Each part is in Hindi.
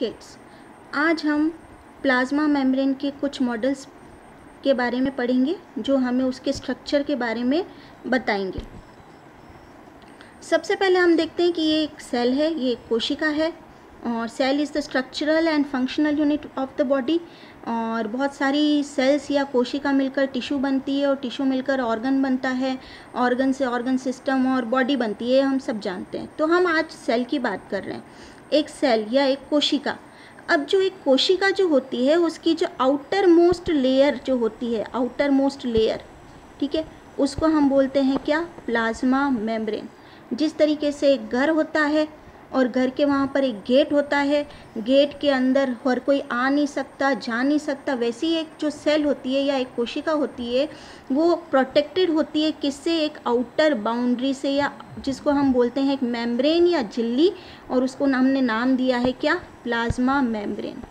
किड्स, आज हम प्लाज्मा मेम्ब्रेन के कुछ मॉडल्स के बारे में पढ़ेंगे जो हमें उसके स्ट्रक्चर के बारे में बताएंगे। सबसे पहले हम देखते हैं कि ये एक सेल है, ये एक कोशिका है और cell is the structural and functional unit of the body. और बहुत सारी सेल्स या कोशिका मिलकर टिश्यू बनती है और टिश्यू मिलकर ऑर्गन बनता है, ऑर्गन से ऑर्गन सिस्टम और बॉडी बनती है, हम सब जानते हैं। तो हम आज सेल की बात कर रहे हैं, एक सेल या एक कोशिका। अब जो एक कोशिका जो होती है उसकी जो आउटर मोस्ट लेयर जो होती है, आउटर मोस्ट लेयर, ठीक है, उसको हम बोलते हैं क्या? Plasma membrane. जिस तरीके से एक घर होता है और घर के वहाँ पर एक गेट होता है, गेट के अंदर हर कोई आ नहीं सकता, जा नहीं सकता, वैसी एक जो सेल होती है या एक कोशिका होती है वो प्रोटेक्टेड होती है किससे? एक आउटर बाउंड्री से, या जिसको हम बोलते हैं एक मेम्ब्रेन या झिल्ली, और उसको हमने नाम दिया है क्या? Plasma membrane.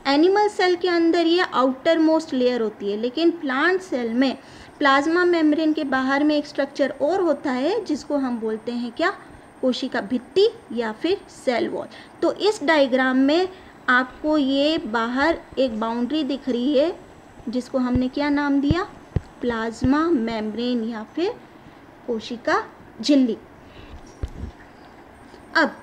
एनिमल सेल के अंदर ये आउटर मोस्ट लेयर होती है, लेकिन प्लांट सेल में प्लाज्मा मेम्ब्रेन के बाहर में एक स्ट्रक्चर और होता है जिसको हम बोलते हैं क्या? कोशिका भित्ति या फिर सेल वॉल। तो इस डायग्राम में आपको ये बाहर एक बाउंड्री दिख रही है जिसको हमने क्या नाम दिया? प्लाज्मा मेम्ब्रेन या फिर कोशिका झिल्ली। अब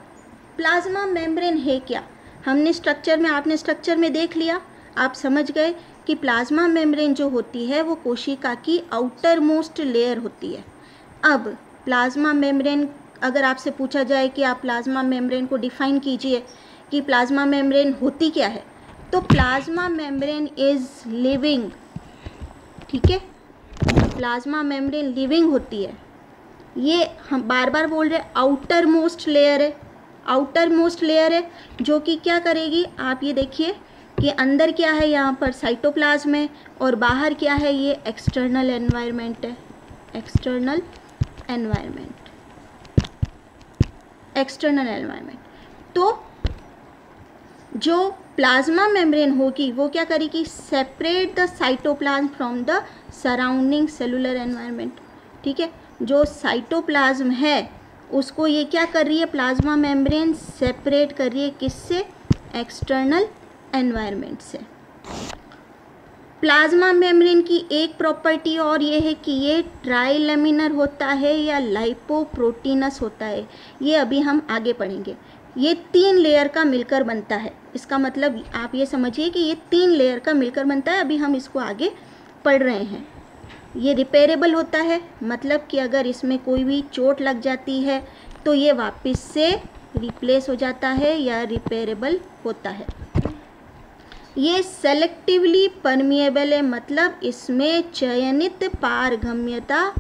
प्लाज्मा मेम्ब्रेन है क्या? हमने स्ट्रक्चर में, आपने स्ट्रक्चर में देख लिया, आप समझ गए कि प्लाज्मा मेम्ब्रेन जो होती है वो कोशिका की आउटर मोस्ट लेयर होती है। अब प्लाज्मा मेम्ब्रेन, अगर आपसे पूछा जाए कि आप प्लाज्मा मेम्ब्रेन को डिफाइन कीजिए कि प्लाज्मा मेम्ब्रेन होती क्या है, तो प्लाज्मा मेम्ब्रेन इज़ लिविंग, ठीक है, प्लाज्मा मेम्ब्रेन लिविंग होती है। ये हम बार बार बोल रहे हैं, आउटर मोस्ट लेयर है, आउटर मोस्ट लेयर है जो कि क्या करेगी? आप ये देखिए कि अंदर क्या है, यहाँ पर साइटोप्लाज्म है और बाहर क्या है? ये एक्सटर्नल एनवायरनमेंट है, एक्सटर्नल एनवायरनमेंट, एक्सटर्नल एनवायरनमेंट। तो जो प्लाज्मा मेम्ब्रेन होगी वो क्या करेगी? Separate the cytoplasm from the surrounding cellular environment, ठीक है। जो साइटोप्लाज्म है उसको ये क्या कर रही है? प्लाज्मा मेम्ब्रेन सेपरेट कर रही है, किससे? एक्सटर्नल एनवायरनमेंट से। प्लाज्मा मेम्ब्रेन की एक प्रॉपर्टी और ये है कि ये ट्राइलेमिनर होता है या लाइपोप्रोटीनस होता है, ये अभी हम आगे पढ़ेंगे। ये 3 लेयर का मिलकर बनता है, इसका मतलब आप ये समझिए कि ये 3 लेयर का मिलकर बनता है, अभी हम इसको आगे पढ़ रहे हैं। ये रिपेरेबल होता है, मतलब कि अगर इसमें कोई भी चोट लग जाती है तो ये वापस से रिप्लेस हो जाता है या रिपेरेबल होता है। ये सेलेक्टिवली परमिएबल है, मतलब इसमें चयनित पारगम्यता,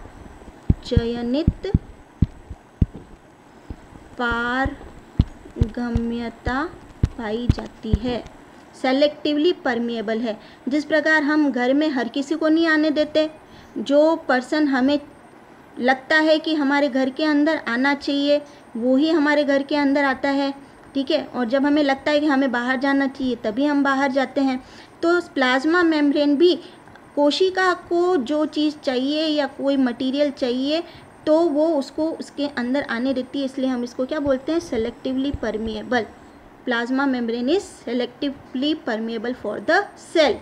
चयनित पारगम्यता पाई जाती है, सेलेक्टिवली परमिएबल है। जिस प्रकार हम घर में हर किसी को नहीं आने देते, जो पर्सन हमें लगता है कि हमारे घर के अंदर आना चाहिए वो ही हमारे घर के अंदर आता है, ठीक है, और जब हमें लगता है कि हमें बाहर जाना चाहिए तभी हम बाहर जाते हैं। तो प्लाज्मा मेम्ब्रेन भी कोशिका को जो चीज़ चाहिए या कोई मटेरियल चाहिए तो वो उसको उसके अंदर आने देती है, इसलिए हम इसको क्या बोलते हैं? Selectively permeable. Plasma membrane is selectively permeable for the cell.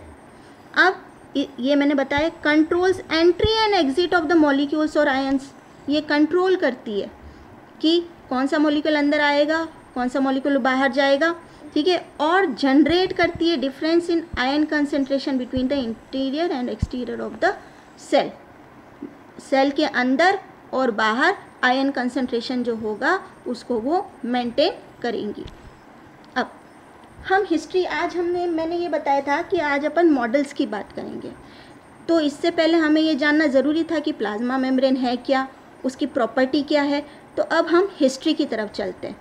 अब ये मैंने बताया, controls entry and exit of the molecules और आयंस। ये कंट्रोल करती है कि कौन सा मॉलिक्यूल अंदर आएगा, कौन सा मॉलिक्यूल बाहर जाएगा, ठीक है, और जनरेट करती है difference in ion concentration between the interior and exterior of the cell. Cell के अंदर और बाहर आयन कंसंट्रेशन जो होगा उसको वो मेंटेन करेंगी। अब हम हिस्ट्री, आज मैंने ये बताया था कि आज अपन मॉडल्स की बात करेंगे, तो इससे पहले हमें ये जानना ज़रूरी था कि प्लाज्मा मेम्ब्रेन है क्या, उसकी प्रॉपर्टी क्या है। तो अब हम हिस्ट्री की तरफ चलते हैं।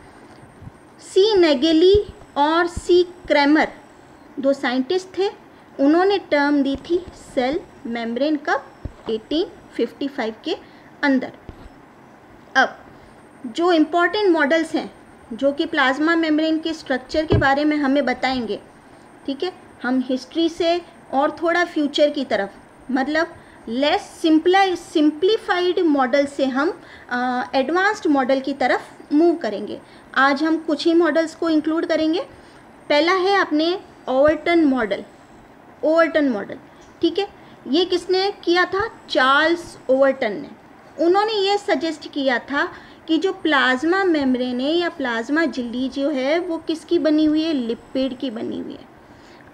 सी नेगेली और सी क्रैमर 2 साइंटिस्ट थे, उन्होंने टर्म दी थी सेल मेम्ब्रेन कब? 1855 के अंदर। अब जो इम्पॉर्टेंट मॉडल्स हैं जो कि प्लाज्मा मेम्ब्रेन के स्ट्रक्चर के बारे में हमें बताएंगे, ठीक है, हम हिस्ट्री से और थोड़ा फ्यूचर की तरफ, मतलब लेस सिंप्लीफाइड मॉडल से हम एडवांस्ड मॉडल की तरफ मूव करेंगे। आज हम कुछ ही मॉडल्स को इंक्लूड करेंगे पहला है अपने ओवरटन मॉडल, ओवरटन मॉडल, ठीक है। ये किसने किया था? चार्ल्स ओवरटन ने। उन्होंने ये सजेस्ट किया था कि जो प्लाज्मा मेम्ब्रेन है या प्लाज्मा झिल्ली जो है वो किसकी बनी हुई है? लिपिड की बनी हुई है।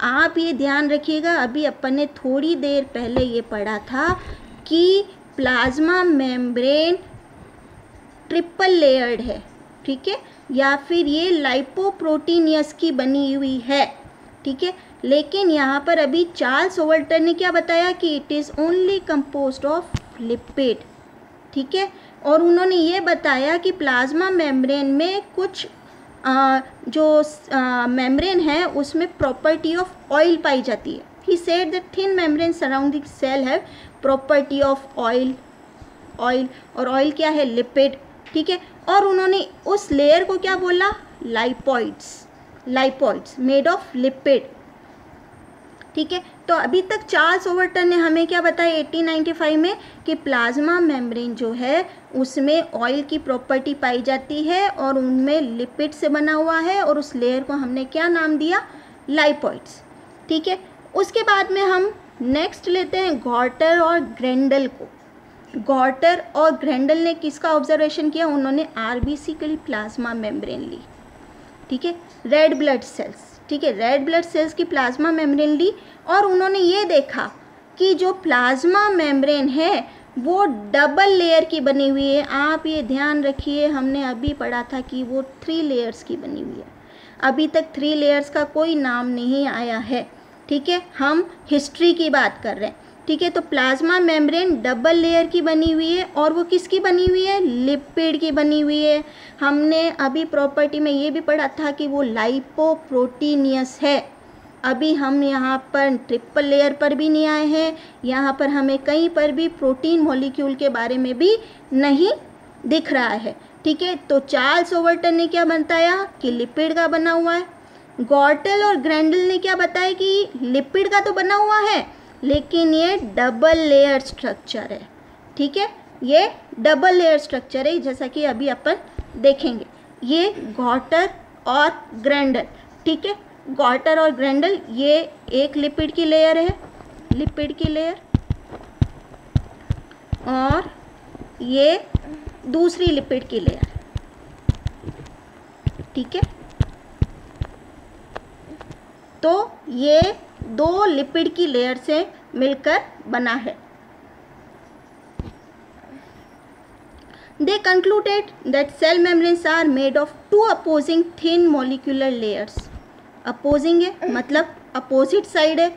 आप ये ध्यान रखिएगा, अभी अपन ने थोड़ी देर पहले ये पढ़ा था कि प्लाज्मा मेम्ब्रेन ट्रिपल लेयर्ड है, ठीक है, या फिर ये लाइपोप्रोटीनियस की बनी हुई है, ठीक है। लेकिन यहाँ पर अभी चार्ल्स ओवरटन ने क्या बताया कि it is only composed of lipid, ठीक है। और उन्होंने ये बताया कि प्लाज्मा मेम्ब्रेन में कुछ जो मेम्ब्रेन है उसमें प्रॉपर्टी ऑफ ऑयल पाई जाती है। He said that thin membrane surrounding cell have property of oil, oil और ऑयल क्या है? लिपिड, ठीक है। और उन्होंने उस लेयर को क्या बोला? लाइपोइड्स, लाइपोइड्स मेड ऑफ लिपिड, ठीक है। तो अभी तक चार्ल्स ओवरटन ने हमें क्या बताया 1895 में कि प्लाज्मा मेम्ब्रेन जो है उसमें ऑयल की प्रॉपर्टी पाई जाती है और उनमें लिपिड से बना हुआ है और उस लेयर को हमने क्या नाम दिया? लाइपोइड्स, ठीक है। उसके बाद में हम नेक्स्ट लेते हैं गॉर्टर और ग्रेंडल को। गॉर्टर और ग्रेंडल ने किसका ऑब्जर्वेशन किया? उन्होंने आरबीसी के लिए प्लाज्मा मेम्ब्रेन ली, ठीक है, रेड ब्लड सेल्स, ठीक है, रेड ब्लड सेल्स की प्लाज्मा मेम्ब्रेन ली और उन्होंने ये देखा कि जो प्लाज्मा मेम्ब्रेन है वो डबल लेयर की बनी हुई है। आप ये ध्यान रखिए, हमने अभी पढ़ा था कि वो 3 लेयर्स की बनी हुई है। अभी तक 3 लेयर्स का कोई नाम नहीं आया है, ठीक है, हम हिस्ट्री की बात कर रहे हैं, ठीक है। तो प्लाज्मा मेम्ब्रेन डबल लेयर की बनी हुई है और वो किसकी बनी हुई है? लिपिड की बनी हुई है। हमने अभी प्रॉपर्टी में ये भी पढ़ा था कि वो लाइपोप्रोटीनियस है। अभी हम यहाँ पर ट्रिपल लेयर पर भी नहीं आए हैं, यहाँ पर हमें कहीं पर भी प्रोटीन मॉलिक्यूल के बारे में भी नहीं दिख रहा है, ठीक है। तो चार्ल्स ओवरटन ने क्या बताया कि लिपिड का बना हुआ है। गॉर्टल और ग्रेंडल ने क्या बताया कि लिपिड का तो बना हुआ है लेकिन ये डबल लेयर स्ट्रक्चर है, ठीक है, ये डबल लेयर स्ट्रक्चर है, जैसा कि अभी अपन देखेंगे। ये गॉर्टर और ग्रेंडल, ठीक है, गॉर्टर और ग्रेंडल ये एक लिपिड की लेयर है, लिपिड की लेयर, और ये दूसरी लिपिड की लेयर, ठीक है। तो ये 2 लिपिड की लेयर से मिलकर बना है। They concluded that cell membranes are made of 2 opposing thin molecular layers. Opposing है मतलब अपोजिट साइड है,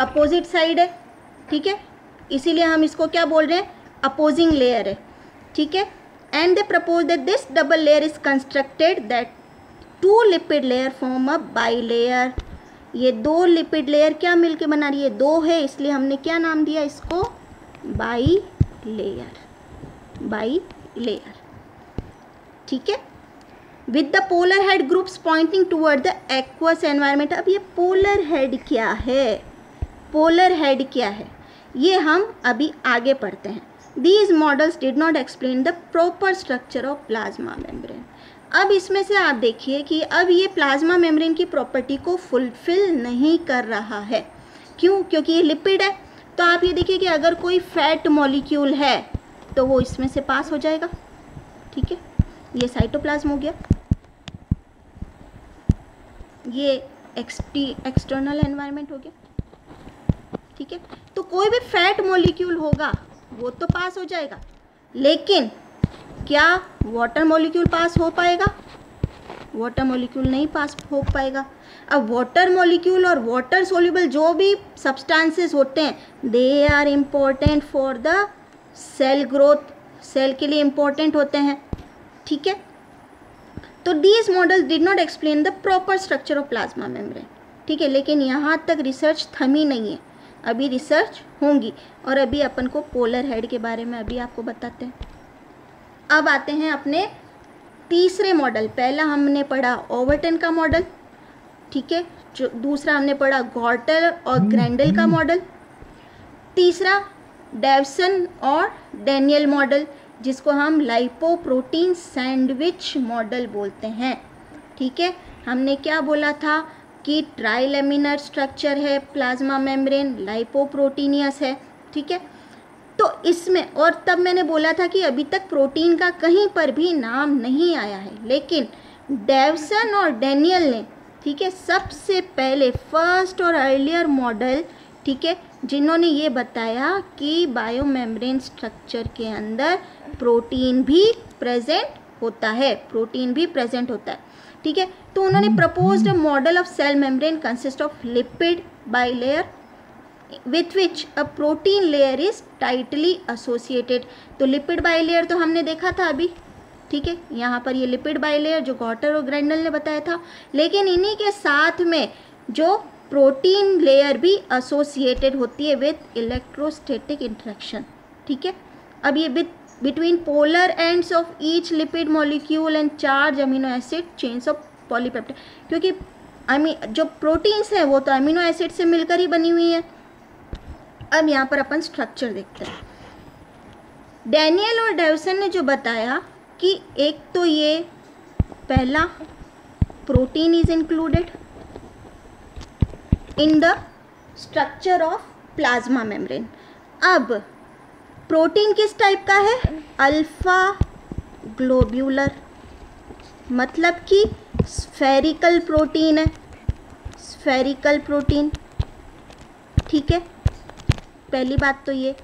अपोजिट साइड है, ठीक है, इसीलिए हम इसको क्या बोल रहे हैं? अपोजिंग लेयर है, ठीक है। And they propose that this double layer is constructed that 2 lipid layer form a bilayer. ये 2 लिपिड लेयर क्या मिलके बना रही है? 2 है, इसलिए हमने क्या नाम दिया इसको? बाई लेयर, बाई लेयर, ठीक है। With the polar head groups pointing toward the aqueous environment. अब ये पोलर हेड क्या है? पोलर हेड क्या है ये हम अभी आगे पढ़ते हैं। These models did not explain the proper structure of plasma membrane. अब इसमें से आप देखिए कि अब ये प्लाज्मा मेम्ब्रेन की प्रॉपर्टी को फुलफिल नहीं कर रहा है। क्यों? क्योंकि ये लिपिड है। तो आप ये देखिए कि अगर कोई फैट मॉलिक्यूल है तो वो इसमें से पास हो जाएगा, ठीक है, ये साइटोप्लाज्म हो गया, ये एक्सटर्नल एनवायरनमेंट हो गया, ठीक है। तो कोई भी फैट मॉलिक्यूल होगा वो तो पास हो जाएगा, लेकिन क्या वाटर मॉलिक्यूल पास हो पाएगा? वाटर मॉलिक्यूल नहीं पास हो पाएगा। अब वाटर मॉलिक्यूल और वाटर सोल्यूबल जो भी सब्सटेंसेस होते हैं they are important for the cell growth, cell के लिए इम्पोर्टेंट होते हैं, ठीक है। तो these models did not explain the proper structure of plasma membrane, ठीक है। लेकिन यहाँ तक रिसर्च थमी नहीं है, अभी रिसर्च होंगी और अभी अपन को पोलर हेड के बारे में अभी आपको बताते हैं। अब आते हैं अपने तीसरे मॉडल। पहला हमने पढ़ा ओवरटन का मॉडल, ठीक है, जो दूसरा हमने पढ़ा गॉर्टर और ग्रेंडल का मॉडल, तीसरा डेवसन और डैनियल मॉडल जिसको हम लाइपोप्रोटीन सैंडविच मॉडल बोलते हैं, ठीक है। हमने क्या बोला था कि ट्राइलेमिनर स्ट्रक्चर है प्लाज्मा मेम्ब्रेन, लाइपोप्रोटीनियस है, ठीक है। तो इसमें, और तब मैंने बोला था कि अभी तक प्रोटीन का कहीं पर भी नाम नहीं आया है, लेकिन डेवसन और डैनियल ने, ठीक है, सबसे पहले फर्स्ट और अर्लियर मॉडल, ठीक है, जिन्होंने ये बताया कि बायोमेम्ब्रेन स्ट्रक्चर के अंदर प्रोटीन भी प्रेजेंट होता है, प्रोटीन भी प्रेजेंट होता है, ठीक है। तो उन्होंने proposed a model of cell membrane consist of lipid bilayer with which a protein layer is tightly associated. तो लिपिड बाइलेयर तो हमने देखा था अभी, ठीक है, यहाँ पर ये लिपिड बाइलेयर जो गॉटर और ग्रेंडल ने बताया था, लेकिन इन्हीं के साथ में जो प्रोटीन लेयर भी एसोसिएटेड होती है विथ इलेक्ट्रोस्टैटिक इंटरेक्शन, ठीक है। अब ये between polar ends of each lipid molecule and charge amino acid chains of polypeptide, क्योंकि जो प्रोटीन्स हैं वो तो अमीनो एसिड से मिलकर ही बनी हुई है। अब यहाँ पर अपन स्ट्रक्चर देखते हैं। डैनियल और डेवसन ने जो बताया कि एक तो ये पहला protein is included in the structure of plasma membrane. अब प्रोटीन किस टाइप का है? अल्फा ग्लोब्यूलर, मतलब कि स्फेरिकल प्रोटीन है, स्फेरिकल प्रोटीन, ठीक है, पहली बात तो ये,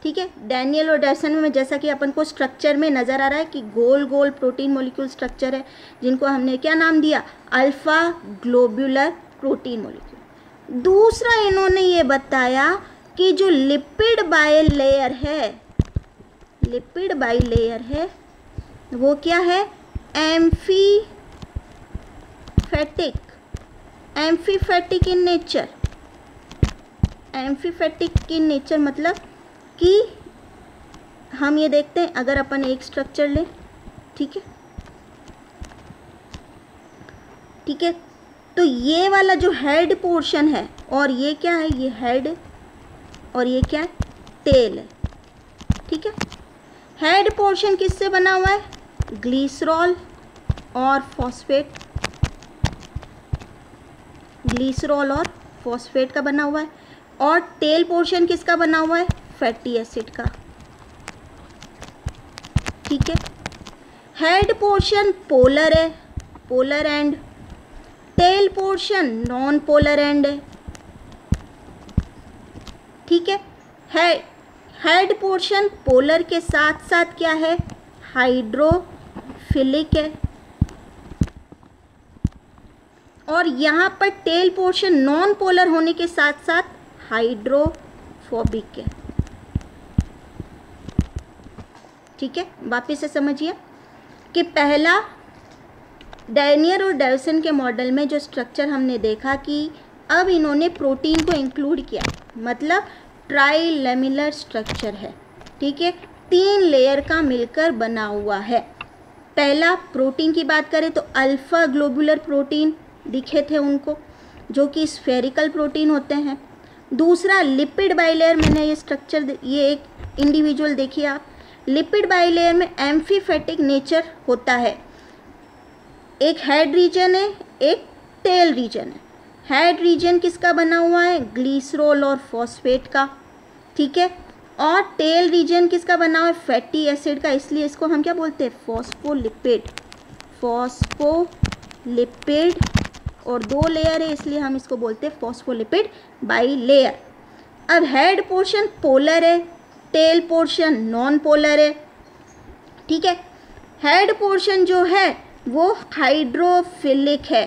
ठीक है। डैनियल और डेवसन में जैसा कि अपन को स्ट्रक्चर में नज़र आ रहा है कि गोल गोल प्रोटीन मॉलिक्यूल स्ट्रक्चर है, जिनको हमने क्या नाम दिया? Alpha globular protein molecule. दूसरा इन्होंने ये बताया कि जो लिपिड बाइलेयर है, लिपिड बाइलेयर है वो क्या है? एम्फीफेटिक, एम्फीफेटिक इन नेचर, एम्फीफेटिक इन नेचर मतलब कि हम ये देखते हैं, अगर अपन एक स्ट्रक्चर लें, ठीक है, ठीक है, तो ये वाला जो हेड पोर्शन है, और ये क्या है? ये हेड, और ये क्या है? टेल है, ठीक है। हेड पोर्शन किससे बना हुआ है? ग्लिसरॉल और फॉस्फेट, ग्लिसरॉल और फॉस्फेट का बना हुआ है। और टेल पोर्शन किसका बना हुआ है? फैटी एसिड का, ठीक है। हेड पोर्शन पोलर है, polar end, tail portion non polar end है, ठीक है। हेड पोर्शन पोलर के साथ साथ क्या है? हाइड्रोफिलिक है, और यहाँ पर टेल पोर्शन नॉन पोलर होने के साथ साथ हाइड्रोफोबिक है, ठीक है। वापिस से समझिए कि पहला डैनियल और डेवसन के मॉडल में जो स्ट्रक्चर हमने देखा कि अब इन्होंने प्रोटीन को इंक्लूड किया, मतलब ट्राइलेमिनर स्ट्रक्चर है, ठीक है, 3 लेयर का मिलकर बना हुआ है। पहला प्रोटीन की बात करें तो अल्फा ग्लोबुलर प्रोटीन दिखे थे उनको, जो कि स्फेरिकल प्रोटीन होते हैं। दूसरा लिपिड बाइलेयर, मैंने ये स्ट्रक्चर, ये एक इंडिविजुअल देखिए आप, लिपिड बाइलेयर में एम्फीफेटिक नेचर होता है, एक हेड रीजन है, एक टेल रीजन है। हेड रीजन किसका बना हुआ है? ग्लिसरॉल और फॉस्फेट का, ठीक है। और टेल रीजन किसका बना हुआ है? फैटी एसिड का, इसलिए इसको हम क्या बोलते हैं? फॉस्फोलिपिड, फॉस्फोलिपिड, और 2 लेयर है इसलिए हम इसको बोलते हैं फॉस्फोलिपिड बाइलेयर। अब हेड पोर्शन पोलर है, टेल पोर्शन नॉन पोलर है, ठीक है। हेड पोर्शन जो है वो हाइड्रोफिलिक है,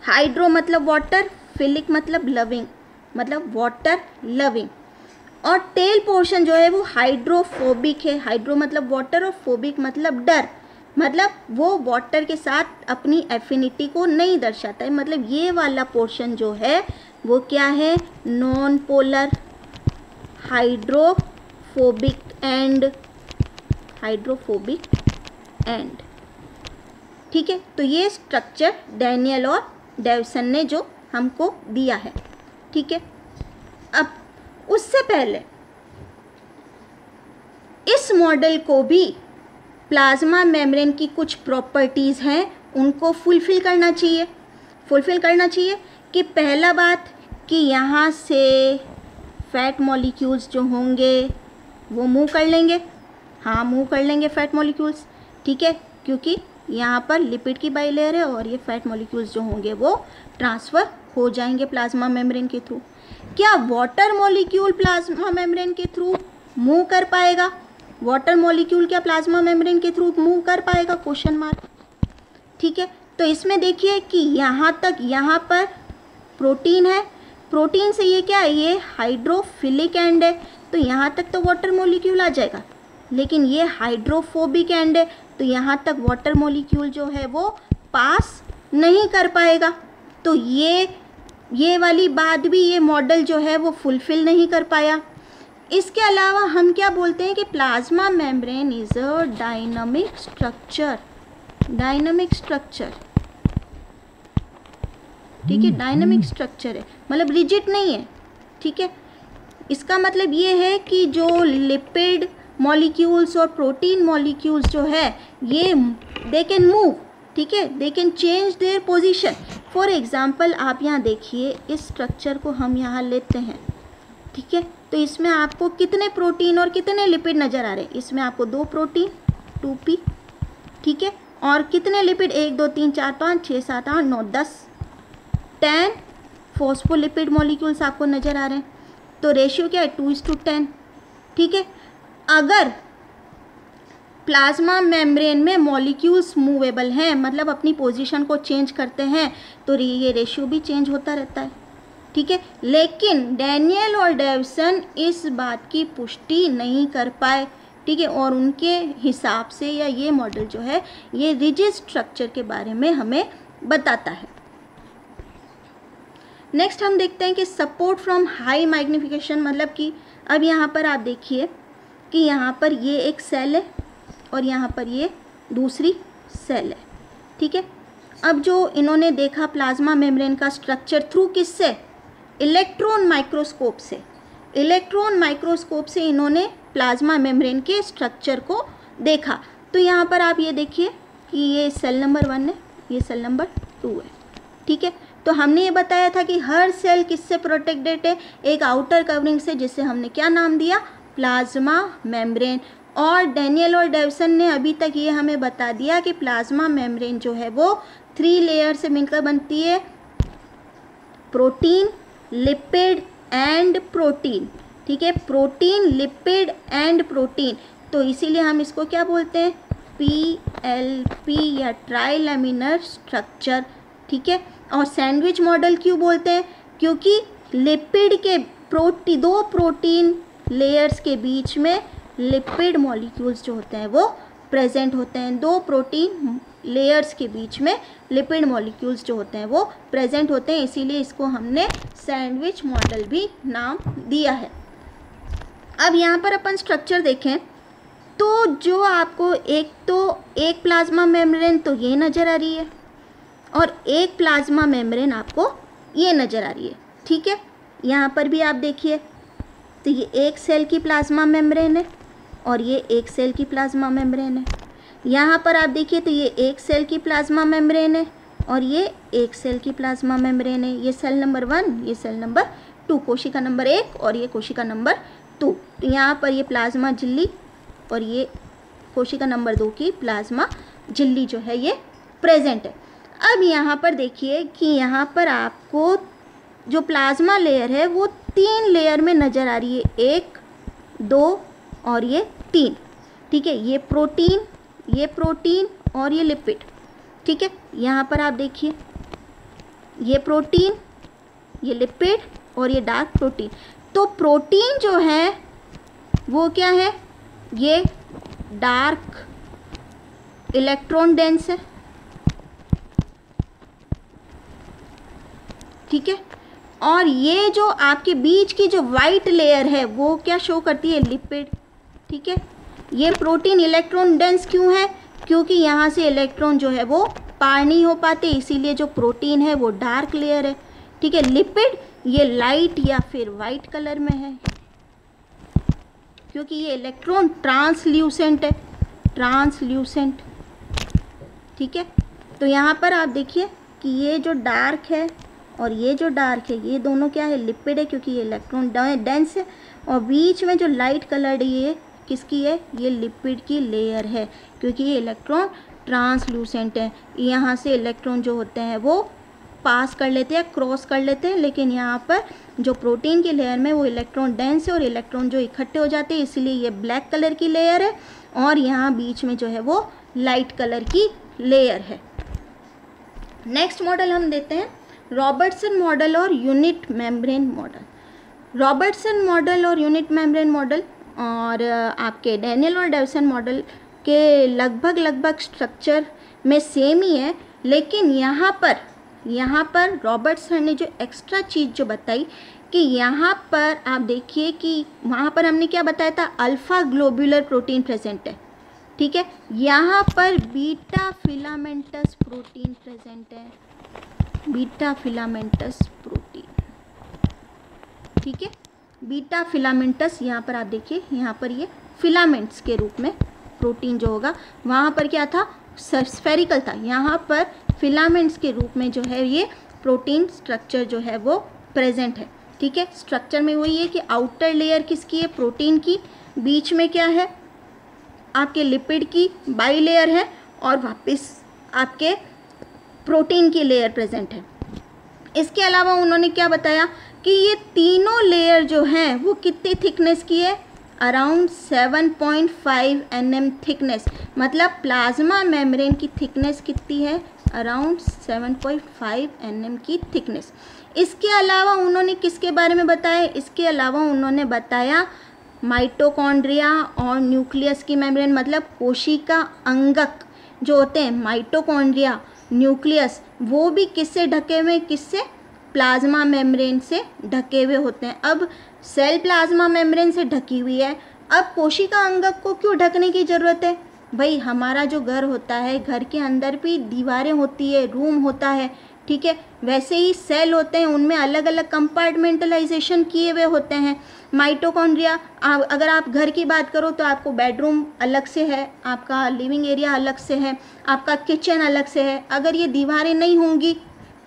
हाइड्रो मतलब वाटर, फिलिक मतलब लविंग, मतलब वाटर लविंग। और टेल पोर्शन जो है वो हाइड्रोफोबिक है, हाइड्रो मतलब वाटर और फोबिक मतलब डर, मतलब वो वाटर के साथ अपनी एफिनिटी को नहीं दर्शाता है, मतलब ये वाला पोर्शन जो है वो क्या है? Non polar, hydrophobic and, hydrophobic and, ठीक है। तो ये स्ट्रक्चर डैनियल और डेवसन ने जो हमको दिया है, ठीक है। अब उससे पहले इस मॉडल को भी प्लाज्मा मेम्ब्रेन की कुछ प्रॉपर्टीज़ हैं उनको फुलफ़िल करना चाहिए कि पहला बात कि यहाँ से फैट मॉलिक्यूल्स जो होंगे वो मूव कर लेंगे, हाँ मूव कर लेंगे फैट मॉलिक्यूल्स, ठीक है, क्योंकि यहाँ पर लिपिड की बाइलेयर है और ये फैट मॉलिक्यूल्स जो होंगे वो ट्रांसफ़र हो जाएंगे प्लाज्मा मेम्ब्रेन के थ्रू। क्या वाटर मॉलिक्यूल प्लाज्मा मेम्ब्रेन के थ्रू मूव कर पाएगा? वाटर मॉलिक्यूल क्या प्लाज्मा मेम्ब्रेन के थ्रू मूव कर पाएगा? क्वेश्चन मार्क, ठीक है। तो इसमें देखिए कि यहाँ तक, यहाँ पर प्रोटीन है, प्रोटीन से ये क्या है, ये हाइड्रोफिलिक एंड है, तो यहाँ तक तो वाटर मॉलिक्यूल आ जाएगा, लेकिन ये हाइड्रोफोबिक एंड है, तो यहाँ तक वाटर मॉलिक्यूल जो है वो पास नहीं कर पाएगा। तो ये वाली बात भी ये मॉडल जो है वो फुलफ़िल नहीं कर पाया। इसके अलावा हम क्या बोलते हैं कि plasma membrane is a dynamic structure, ठीक है, डायनामिक स्ट्रक्चर है, मतलब रिजिड नहीं है, ठीक है। इसका मतलब ये है कि जो लिपिड मॉलिक्यूल्स और प्रोटीन मॉलिक्यूल्स जो है ये दे कैन मूव, ठीक है, they can change their position. For example आप यहाँ देखिए, इस स्ट्रक्चर को हम यहाँ लेते हैं, ठीक है, तो इसमें आपको कितने प्रोटीन और कितने लिपिड नज़र आ रहे हैं? इसमें आपको 2 प्रोटीन 2p, ठीक है, और कितने लिपिड 1 2 3 4 5 6 7 8 9 10 10 फॉस्फोलिपिड मॉलिक्यूल्स आपको नज़र आ रहे हैं। तो रेशियो क्या है? 2:10, ठीक है। अगर प्लाज्मा मेम्ब्रेन में मॉलिक्यूल्स मूवेबल हैं, मतलब अपनी पोजीशन को चेंज करते हैं, तो ये रेशियो भी चेंज होता रहता है, ठीक है। लेकिन डैनियल और डेविसन इस बात की पुष्टि नहीं कर पाए, ठीक है, और उनके हिसाब से या ये मॉडल जो है ये रिजिड स्ट्रक्चर के बारे में हमें बताता है। नेक्स्ट हम देखते हैं कि सपोर्ट फ्रॉम हाई मैग्निफिकेशन, मतलब कि अब यहाँ पर आप देखिए कि यहाँ पर ये एक सेल है और यहाँ पर ये दूसरी सेल है, ठीक है। अब जो इन्होंने देखा प्लाज्मा मेम्ब्रेन का स्ट्रक्चर थ्रू किससे? इलेक्ट्रॉन माइक्रोस्कोप से। इलेक्ट्रॉन माइक्रोस्कोप से इन्होंने प्लाज्मा मेम्ब्रेन के स्ट्रक्चर को देखा। तो यहाँ पर आप ये देखिए कि ये सेल नंबर 1 है, ये सेल नंबर 2 है, ठीक है। तो हमने ये बताया था कि हर सेल किससे प्रोटेक्टेड है? एक आउटर कवरिंग से, जिसे हमने क्या नाम दिया? Plasma membrane. और डैनियल और डेविसन ने अभी तक ये हमें बता दिया कि प्लाज्मा मेम्ब्रेन जो है वो 3 लेयर से मिलकर बनती है, प्रोटीन, लिपिड एंड प्रोटीन, ठीक है, प्रोटीन, लिपिड एंड प्रोटीन। तो इसीलिए हम इसको क्या बोलते हैं? PLP या ट्राइलेमिनर स्ट्रक्चर, ठीक है। और सैंडविच मॉडल क्यों बोलते हैं? क्योंकि लिपिड के 2 प्रोटीन लेयर्स के बीच में लिपिड मॉलिक्यूल्स जो होते हैं वो प्रेजेंट होते हैं। 2 प्रोटीन लेयर्स के बीच में लिपिड मॉलिक्यूल्स जो होते हैं वो प्रेजेंट होते हैं, इसीलिए इसको हमने सैंडविच मॉडल भी नाम दिया है। अब यहाँ पर अपन स्ट्रक्चर देखें तो जो आपको एक प्लाज्मा मेम्ब्रेन तो ये नज़र आ रही है और एक प्लाज्मा मेम्ब्रेन आपको ये नज़र आ रही है, ठीक है। यहाँ पर भी आप देखिए तो ये एक सेल की प्लाज्मा मेम्ब्रेन है और ये एक सेल की प्लाज्मा मेम्ब्रेन है। यहाँ पर आप देखिए तो ये एक सेल की प्लाज्मा मेम्ब्रेन है और ये एक सेल की प्लाज्मा मेम्ब्रेन है। ये सेल नंबर 1, ये सेल नंबर 2, कोशिका नंबर 1 और ये कोशिका नंबर 2। तो यहाँ पर ये प्लाज्मा झिल्ली और ये कोशिका नंबर 2 की प्लाज्मा झिल्ली जो है ये प्रेजेंट है। अब यहाँ पर देखिए कि यहाँ पर आपको जो प्लाज्मा लेयर है वो 3 लेयर में नज़र आ रही है, 1 2 और ये 3, ठीक है। ये प्रोटीन और ये लिपिड, ठीक है। यहाँ पर आप देखिए ये प्रोटीन, ये लिपिड और ये डार्क प्रोटीन। तो प्रोटीन जो है वो क्या है? ये डार्क इलेक्ट्रॉन डेंस है, ठीक है। और ये जो आपके बीच की जो वाइट लेयर है वो क्या शो करती है? लिपिड, ठीक है। ये प्रोटीन इलेक्ट्रॉन डेंस क्यों है? क्योंकि यहाँ से इलेक्ट्रॉन जो है वो पार नहीं हो पाते, इसीलिए जो प्रोटीन है वो डार्क लेयर है, ठीक है। लिपिड ये लाइट या फिर वाइट कलर में है क्योंकि ये इलेक्ट्रॉन ट्रांसल्यूसेंट है, ठीक है। तो यहाँ पर आप देखिए कि ये जो डार्क है और ये जो डार्क है, ये दोनों क्या है, लिपिड है, क्योंकि ये इलेक्ट्रॉन डेंस है। और बीच में जो लाइट कलर्ड ये किसकी है, ये लिपिड की लेयर है, क्योंकि ये इलेक्ट्रॉन ट्रांसलूसेंट है। यहाँ से इलेक्ट्रॉन जो होते हैं वो पास कर लेते हैं, क्रॉस कर लेते हैं, लेकिन यहाँ पर जो प्रोटीन की लेयर में वो इलेक्ट्रॉन डेंस है और इलेक्ट्रॉन जो इकट्ठे हो जाते हैं, इसलिए ये ब्लैक कलर की लेयर है और यहाँ बीच में जो है वो लाइट कलर की लेयर है। नेक्स्ट मॉडल हम देते हैं रॉबर्टसन मॉडल और unit membrane model. Robertson model और यूनिट मेम्ब्रेन मॉडल और आपके डैनियल और डेविसन मॉडल के लगभग स्ट्रक्चर में सेम ही है, लेकिन यहाँ पर रॉबर्टसन ने जो एक्स्ट्रा चीज़ जो बताई कि यहाँ पर आप देखिए कि वहाँ पर हमने क्या बताया था, अल्फ़ा ग्लोब्यूलर प्रोटीन प्रेजेंट है, ठीक है। यहाँ पर बीटा फिलामेंटस प्रोटीन प्रेजेंट है, बीटा फिलामेंटस प्रोटीन, ठीक है। बीटा फिलामेंटस यहाँ पर आप देखिए, यहाँ पर ये फिलामेंट्स के रूप में प्रोटीन जो होगा, वहाँ पर क्या था, स्फेरिकल था, यहाँ पर फिलामेंट्स के रूप में जो है ये प्रोटीन स्ट्रक्चर जो है वो प्रेजेंट है, ठीक है। स्ट्रक्चर में वही है कि आउटर लेयर किसकी है, प्रोटीन की, बीच में क्या है, आपके लिपिड की बाई लेयर है और वापस आपके प्रोटीन की लेयर प्रेजेंट है। इसके अलावा उन्होंने क्या बताया कि ये तीनों लेयर जो हैं वो कितनी थिकनेस की है, अराउंड 7.5 nm थिकनेस, मतलब प्लाज्मा मेम्ब्रेन की थिकनेस कितनी है, अराउंड 7.5 nm की थिकनेस। इसके अलावा उन्होंने किसके बारे में बताया, इसके अलावा उन्होंने बताया माइटोकॉन्ड्रिया और न्यूक्लियस की मेम्ब्रेन, मतलब कोशिका अंगक जो होते हैं, माइटोकॉन्ड्रिया, न्यूक्लियस, वो भी किससे ढके हुए, किससे, प्लाज्मा मेम्ब्रेन से ढके हुए होते हैं। अब सेल प्लाज्मा मेम्ब्रेन से ढकी हुई है, अब कोशिका अंगक को क्यों ढकने की ज़रूरत है, भाई हमारा जो घर होता है, घर के अंदर भी दीवारें होती है, रूम होता है, ठीक है, वैसे ही सेल होते हैं, उनमें अलग अलग कंपार्टमेंटलाइजेशन किए हुए होते हैं। माइटोकॉन्ड्रिया, अगर आप घर की बात करो तो आपको बेडरूम अलग से है, आपका लिविंग एरिया अलग से है, आपका किचन अलग से है। अगर ये दीवारें नहीं होंगी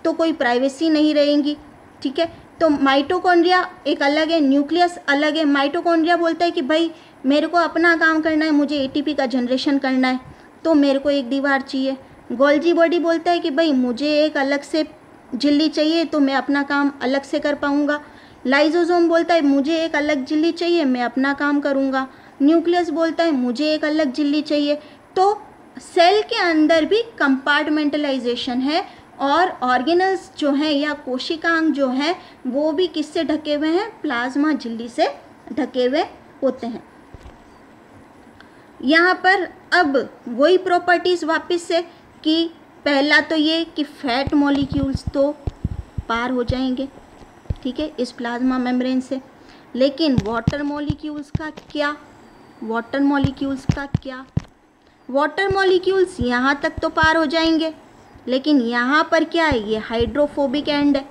तो कोई प्राइवेसी नहीं रहेगी, ठीक है। तो माइटोकॉन्ड्रिया एक अलग है, न्यूक्लियस अलग है। माइटोकॉन्ड्रिया बोलता है कि भाई मेरे को अपना काम करना है, मुझे एटीपी का जनरेशन करना है, तो मेरे को एक दीवार चाहिए। गोल्जी बॉडी बोलता है कि भाई मुझे एक अलग से झिल्ली चाहिए, तो मैं अपना काम अलग से कर पाऊँगा। लाइजोसोम बोलता है मुझे एक अलग झिल्ली चाहिए, मैं अपना काम करूँगा। न्यूक्लियस बोलता है मुझे एक अलग झिल्ली चाहिए। तो सेल के अंदर भी कंपार्टमेंटलाइजेशन है और ऑर्गेनल्स जो हैं या कोशिकांग जो हैं वो भी किससे ढके हुए हैं, प्लाज्मा झिल्ली से ढके हुए होते हैं। यहाँ पर अब वही प्रॉपर्टीज़ वापस से कि पहला तो ये कि फैट मॉलिक्यूल्स तो पार हो जाएंगे, ठीक है, इस प्लाज्मा मेम्ब्रेन से, लेकिन वाटर मॉलिक्यूल्स का क्या, वाटर मॉलिक्यूल्स का क्या, वाटर मॉलिक्यूल्स यहाँ तक तो पार हो जाएंगे, लेकिन यहाँ पर क्या है, ये हाइड्रोफोबिक एंड है।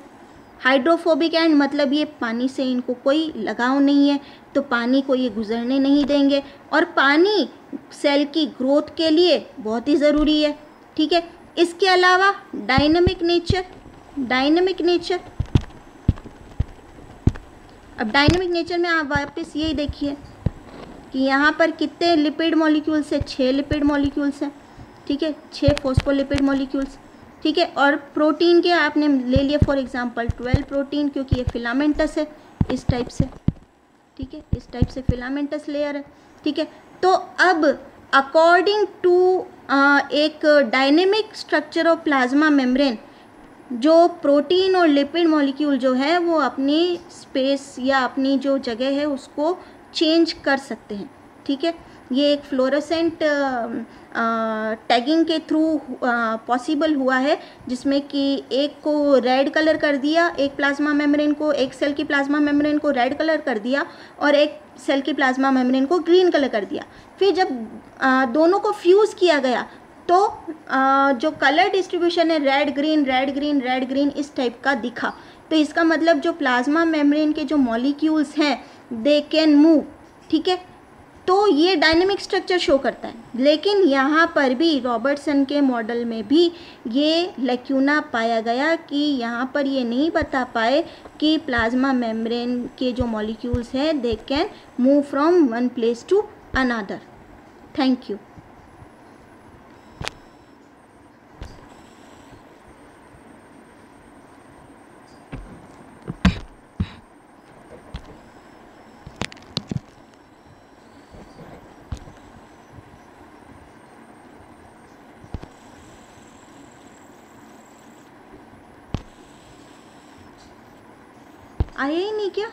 हाइड्रोफोबिक एंड मतलब ये पानी से इनको कोई लगाव नहीं है, तो पानी को ये गुजरने नहीं देंगे, और पानी सेल की ग्रोथ के लिए बहुत ही ज़रूरी है, ठीक है। इसके अलावा डायनेमिक नेचर, डायनेमिक नेचर, अब डायनेमिक नेचर में आप वापस यही देखिए कि यहाँ पर कितने लिपिड मॉलिक्यूल्स है, 6 लिपिड मॉलिक्यूल्स हैं, ठीक है, 6 फॉस्फोलिपिड मॉलिक्यूल्स, ठीक है। और प्रोटीन के आपने ले लिया फॉर एग्जांपल 12 प्रोटीन, क्योंकि ये फिलामेंटस है इस टाइप से, ठीक है, इस टाइप से फिलामेंटस लेयर है, ठीक है। तो अब अकॉर्डिंग टू एक dynamic structure of plasma membrane, जो प्रोटीन और लिपिड मॉलिक्यूल जो है वो अपनी स्पेस या अपनी जो जगह है उसको चेंज कर सकते हैं, ठीक है। ये एक फ्लोरोसेंट टैगिंग के थ्रू पॉसिबल हुआ है, जिसमें कि एक को रेड कलर कर दिया, एक प्लाज्मा मेम्ब्रेन को, एक सेल की प्लाज्मा मेम्ब्रेन को रेड कलर कर दिया और एक सेल की प्लाज्मा मेम्ब्रेन को ग्रीन कलर कर दिया। फिर जब दोनों को फ्यूज़ किया गया तो जो कलर डिस्ट्रीब्यूशन है red green red green red green इस टाइप का दिखा। तो इसका मतलब जो प्लाज्मा मेम्ब्रेन के जो मॉलिक्यूल्स हैं दे कैन मूव, ठीक है, तो ये डायनेमिक स्ट्रक्चर शो करता है। लेकिन यहाँ पर भी रॉबर्टसन के मॉडल में भी ये लैक्यूना पाया गया कि यहाँ पर ये नहीं बता पाए कि प्लाज्मा मेम्ब्रेन के जो मॉलिक्यूल्स हैं they can move from one place to another. Thank you. आया ही नहीं क्या?